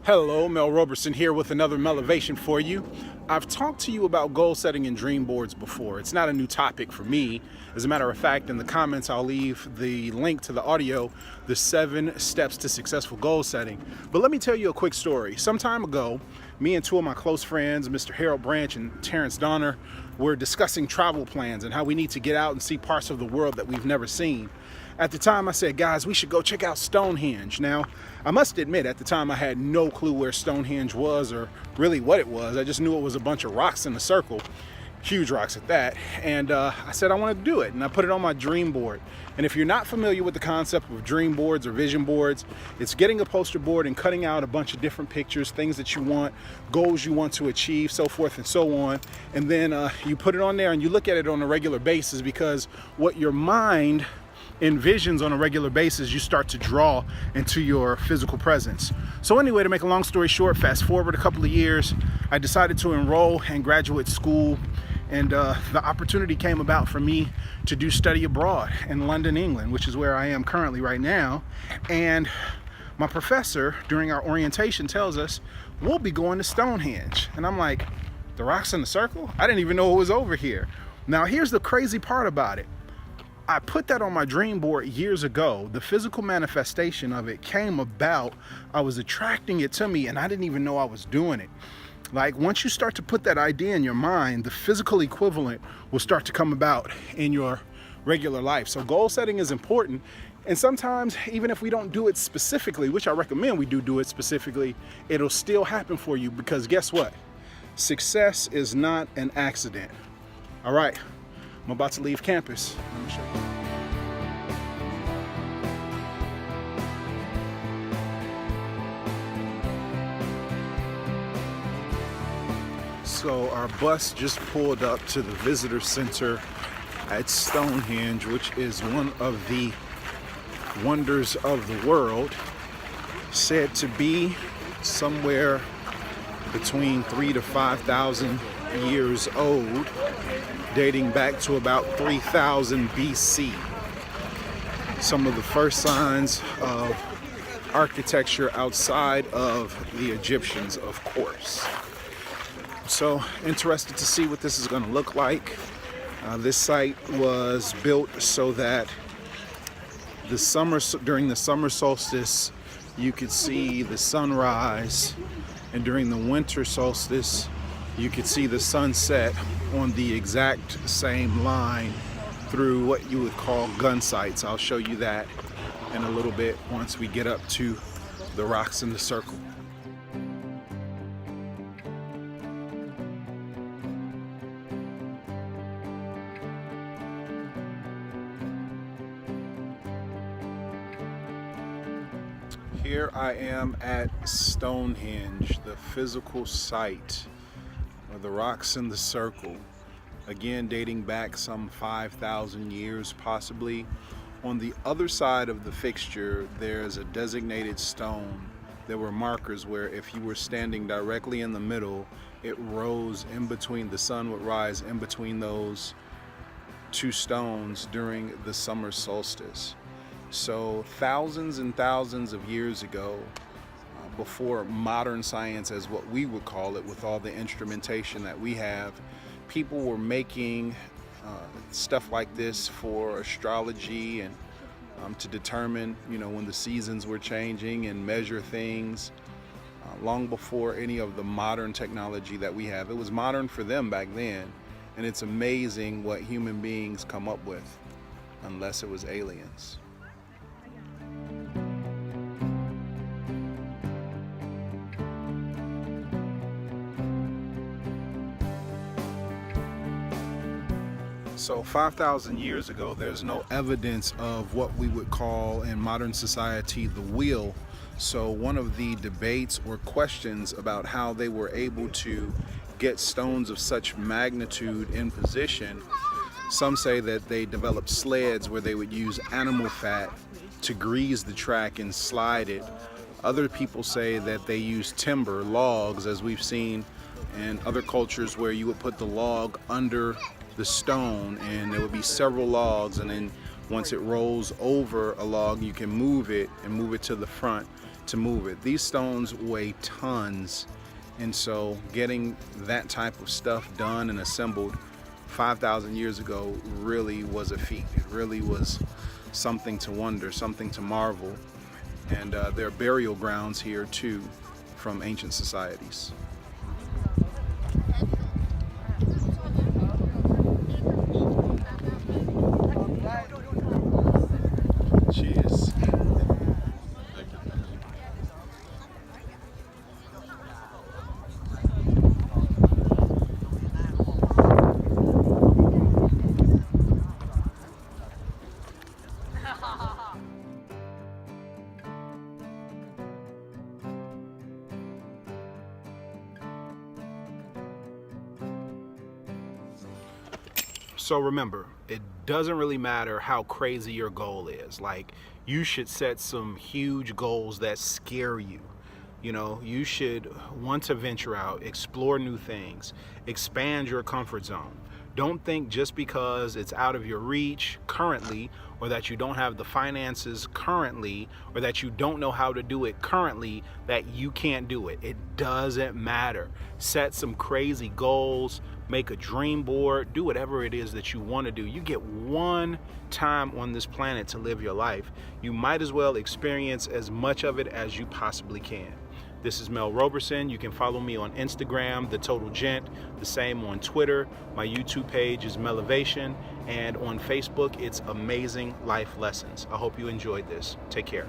Hello, Mel Roberson here with another Melevation for you. I've talked to you about goal setting and dream boards before. It's not a new topic for me. As a matter of fact, in the comments, I'll leave the link to the audio, the 7 steps to successful goal setting. But let me tell you a quick story. Some time ago, me and 2 of my close friends, Mr. Harold Branch and Terrence Donner, were discussing travel plans and how we need to get out and see parts of the world that we've never seen. At the time, I said, guys, we should go check out Stonehenge. Now, I must admit, at the time, I had no clue where Stonehenge was or really what it was. I just knew it was a bunch of rocks in a circle, huge rocks at that. And I said I wanted to do it, and I put it on my dream board. And if you're not familiar with the concept of dream boards or vision boards, it's getting a poster board and cutting out a bunch of different pictures, things that you want, goals you want to achieve, so forth and so on. And then you put it on there and you look at it on a regular basis, because what your mind envisions on a regular basis, you start to draw into your physical presence. So anyway, to make a long story short, fast forward a couple of years, I decided to enroll in graduate school, and the opportunity came about for me to do study abroad in London, England, which is where I am currently right now. And my professor during our orientation tells us we'll be going to Stonehenge, and I'm like, the rocks in the circle? I didn't even know it was over here. Now here's the crazy part about it. I put that on my dream board years ago. The physical manifestation of it came about. I was attracting it to me and I didn't even know I was doing it. Like, once you start to put that idea in your mind, the physical equivalent will start to come about in your regular life. So goal setting is important. And sometimes, even if we don't do it specifically, which I recommend we do it specifically, it'll still happen for you, because guess what? Success is not an accident. All right. I'm about to leave campus. Let me show you. So our bus just pulled up to the visitor center at Stonehenge, which is one of the wonders of the world, said to be somewhere between 3,000 to 5,000 years old, dating back to about 3000 BC. Some of the first signs of architecture outside of the Egyptians, of course. So interested to see what this is going to look like. This site was built so that during the summer solstice, you could see the sunrise, and during the winter solstice, you could see the sunset on the exact same line through what you would call gun sights. I'll show you that in a little bit once we get up to the rocks in the circle. Here I am at Stonehenge, the physical site of the rocks in the circle, again dating back some 5,000 years possibly. On the other side of the fixture, there's a designated stone. There were markers where if you were standing directly in the middle, it rose in between, the sun would rise in between those 2 stones during the summer solstice. So thousands and thousands of years ago, before modern science, as what we would call it, with all the instrumentation that we have, people were making stuff like this for astrology and to determine, when the seasons were changing and measure things long before any of the modern technology that we have. It was modern for them back then, and it's amazing what human beings come up with, unless it was aliens. So 5,000 years ago, there's no evidence of what we would call in modern society the wheel. So one of the debates or questions about how they were able to get stones of such magnitude in position, some say that they developed sleds where they would use animal fat to grease the track and slide it. Other people say that they use timber, logs, as we've seen in other cultures, where you would put the log under the stone and there would be several logs, and then Once it rolls over a log, you can move it and move it to the front to move it. These stones weigh tons, and so getting that type of stuff done and assembled 5,000 years ago really was a feat. It really was something to wonder, something to marvel. And there are burial grounds here too from ancient societies. Cheers. So remember, it doesn't really matter how crazy your goal is. Like, you should set some huge goals that scare you. You know, you should want to venture out, explore new things, expand your comfort zone. Don't think just because it's out of your reach currently, or that you don't have the finances currently, or that you don't know how to do it currently, that you can't do it. It doesn't matter. Set some crazy goals, make a dream board, do whatever it is that you want to do. You get one time on this planet to live your life. You might as well experience as much of it as you possibly can. This is Mel Roberson. You can follow me on Instagram, The Total Gent, the same on Twitter. My YouTube page is Melivation, and on Facebook, it's Amazing Life Lessons. I hope you enjoyed this. Take care.